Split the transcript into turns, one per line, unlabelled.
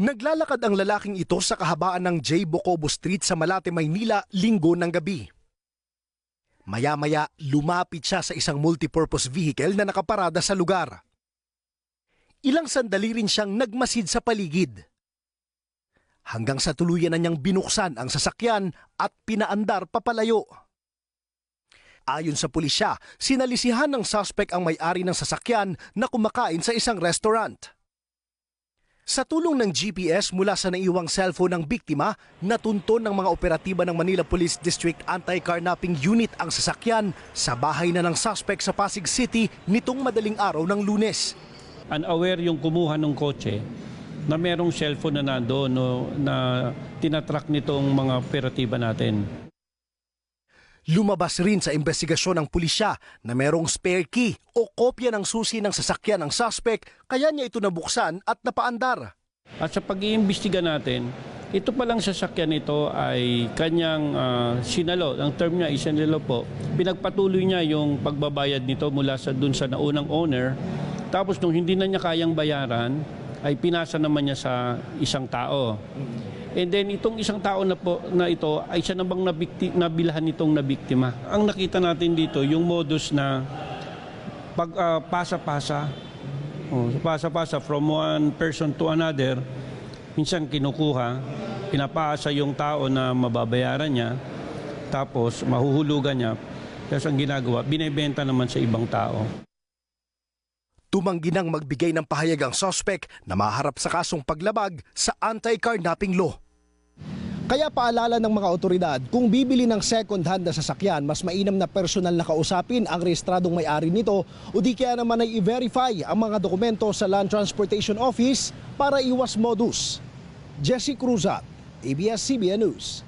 Naglalakad ang lalaking ito sa kahabaan ng J. Bocobo Street sa Malate, Maynila, linggo ng gabi. Maya-maya, lumapit siya sa isang multipurpose vehicle na nakaparada sa lugar. Ilang sandali rin siyang nagmasid sa paligid. Hanggang sa tuluyan na niyang binuksan ang sasakyan at pinaandar papalayo. Ayon sa pulisya, sinalisihan ng suspect ang may-ari ng sasakyan na kumakain sa isang restaurant. Sa tulong ng GPS mula sa naiwang cellphone ng biktima, natunton ng mga operatiba ng Manila Police District Anti-Carnapping Unit ang sasakyan sa bahay na ng suspect sa Pasig City nitong madaling araw ng Lunes.
Unaware yung kumuha ng kotse na merong cellphone na nandoon na tinatrack nitong mga operatiba natin.
Lumabas rin sa investigasyon ng pulisya na merong spare key o kopya ng susi ng sasakyan ng suspect kaya niya ito nabuksan at napaandar.
At sa pag-iimbestiga natin, ito palang sasakyan ito ay kanyang sinalo. Ang term niya ay sinalo po. Pinagpatuloy niya yung pagbabayad nito mula dun sa naunang owner. Tapos nung hindi na niya kayang bayaran, ay pinasa naman niya sa isang tao. And then itong isang tao na ito ay siya namang nabilhan nitong nabiktima. Ang nakita natin dito yung modus na pagpasa-pasa. Pasa-pasa from one person to another. Minsan kinukuha, pinapaasa yung tao na mababayaran niya, tapos mahuhulugan niya. Tapos ang ginagawa, binebenta naman sa ibang tao.
Tumanggi nang magbigay ng pahayag ang suspect na maharap sa kasong paglabag sa anti-carnapping law. Kaya paalala ng mga otoridad, kung bibili ng second-hand na sasakyan, mas mainam na personal na kausapin ang rehistradong may-ari nito o di kaya naman ay i-verify ang mga dokumento sa Land Transportation Office para iwas modus. Jesse Cruzat, ABS-CBN News.